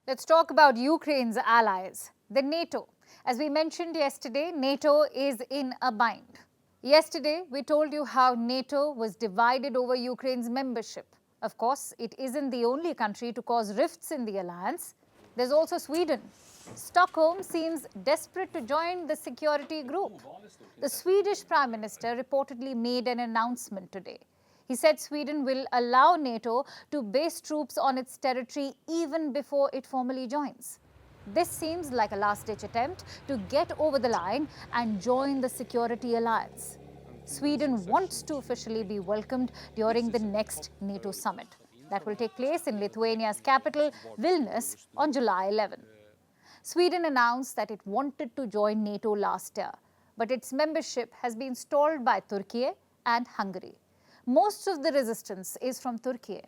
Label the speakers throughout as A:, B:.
A: Let's talk about Ukraine's allies, the NATO. As we mentioned yesterday, NATO is in a bind. Yesterday, we told you how NATO was divided over Ukraine's membership. Of course, it isn't the only country to cause rifts in the alliance. There's also Sweden. Stockholm seems desperate to join the security group. The Swedish Prime Minister reportedly made an announcement today. He said Sweden will allow NATO to base troops on its territory even before it formally joins. This seems like a last-ditch attempt to get over the line and join the security alliance. Sweden wants to officially be welcomed during the next NATO summit. That will take place in Lithuania's capital, Vilnius, on July 11. Sweden announced that it wanted to join NATO last year, but its membership has been stalled by Turkey and Hungary. Most of the resistance is from Turkey.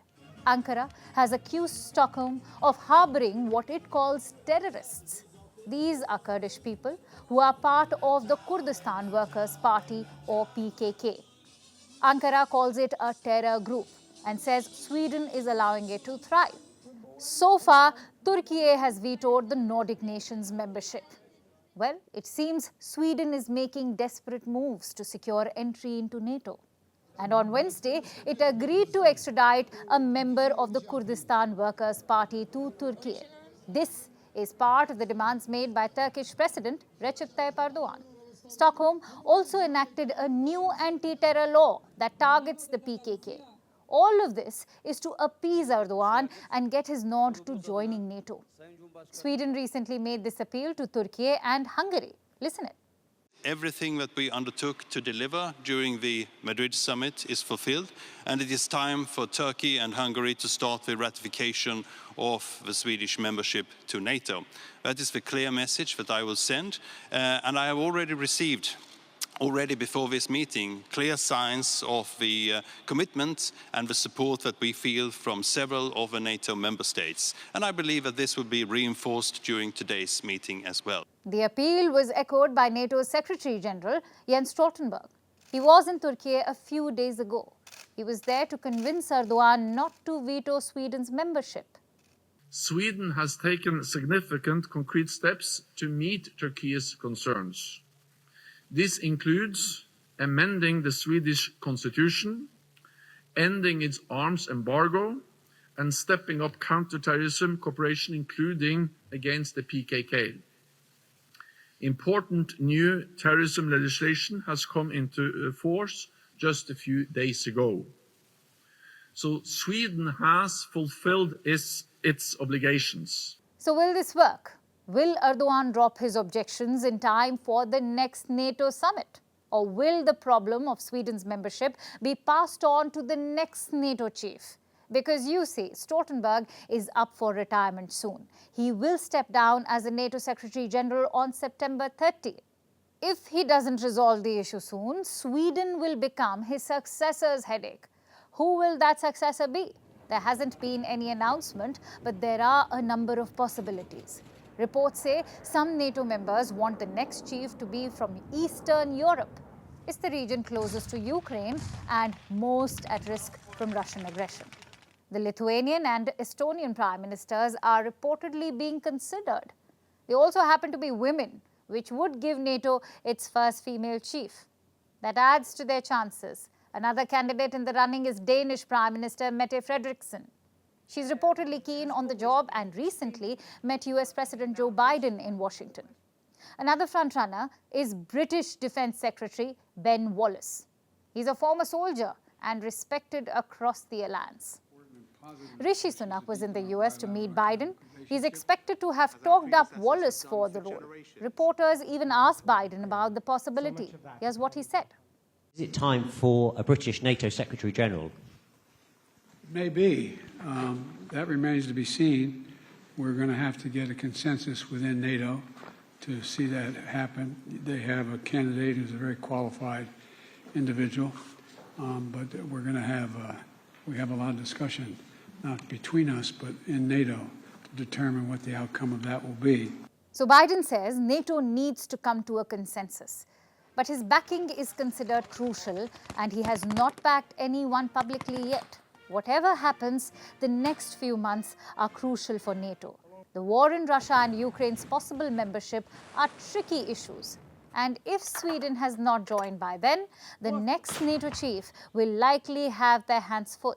A: Ankara has accused Stockholm of harboring what it calls terrorists. These are Kurdish people who are part of the Kurdistan Workers' Party or PKK. Ankara calls it a terror group and says Sweden is allowing it to thrive. So far, Turkey has vetoed the Nordic nations' membership. Well, it seems Sweden is making desperate moves to secure entry into NATO. And on Wednesday, it agreed to extradite a member of the Kurdistan Workers' Party to Turkey. This is part of the demands made by Turkish President Recep Tayyip Erdogan. Stockholm also enacted a new anti-terror law that targets the PKK. All of this is to appease Erdogan and get his nod to joining NATO. Sweden recently made this appeal to Turkey and Hungary. Listen it.
B: Everything that we undertook to deliver during the Madrid summit is fulfilled, and it is time for Turkey and Hungary to start the ratification of the Swedish membership to NATO. That is the clear message that I will send, and I have already received before this meeting, clear signs of the commitment and the support that we feel from several of the NATO member states. And I believe that this will be reinforced during today's meeting as well.
A: The appeal was echoed by NATO's Secretary General, Jens Stoltenberg. He was in Turkey a few days ago. He was there to convince Erdogan not to veto Sweden's membership.
C: Sweden has taken significant concrete steps to meet Turkey's concerns. This includes amending the Swedish constitution, ending its arms embargo, and stepping up counterterrorism cooperation, including against the PKK. Important new terrorism legislation has come into force just a few days ago. So Sweden has fulfilled its obligations.
A: So will this work? Will Erdogan drop his objections in time for the next NATO summit? Or will the problem of Sweden's membership be passed on to the next NATO chief? Because you see, Stoltenberg is up for retirement soon. He will step down as the NATO Secretary General on September 30. If he doesn't resolve the issue soon, Sweden will become his successor's headache. Who will that successor be? There hasn't been any announcement, but there are a number of possibilities. Reports say some NATO members want the next chief to be from Eastern Europe. It's the region closest to Ukraine and most at risk from Russian aggression. The Lithuanian and Estonian prime ministers are reportedly being considered. They also happen to be women, which would give NATO its first female chief. That adds to their chances. Another candidate in the running is Danish Prime Minister Mette Frederiksen. She's reportedly keen on the job and recently met US President Joe Biden in Washington. Another frontrunner is British Defense Secretary Ben Wallace. He's a former soldier and respected across the alliance. Rishi Sunak was in the US to meet Biden. He's expected to have talked up Wallace for the role. Reporters even asked Biden about the possibility. Here's what he said.
D: Is it time for a British NATO Secretary General?
E: Maybe. That remains to be seen. We're going to have to get a consensus within NATO to see that happen. They have a candidate who's a very qualified individual, but we're going to have we have a lot of discussion, not between us, but in NATO, to determine what the outcome of that will be.
A: So Biden says NATO needs to come to a consensus. But his backing is considered crucial, and he has not backed anyone publicly yet. Whatever happens, the next few months are crucial for NATO. The war in Russia and Ukraine's possible membership are tricky issues. And if Sweden has not joined by then, the next NATO chief will likely have their hands full.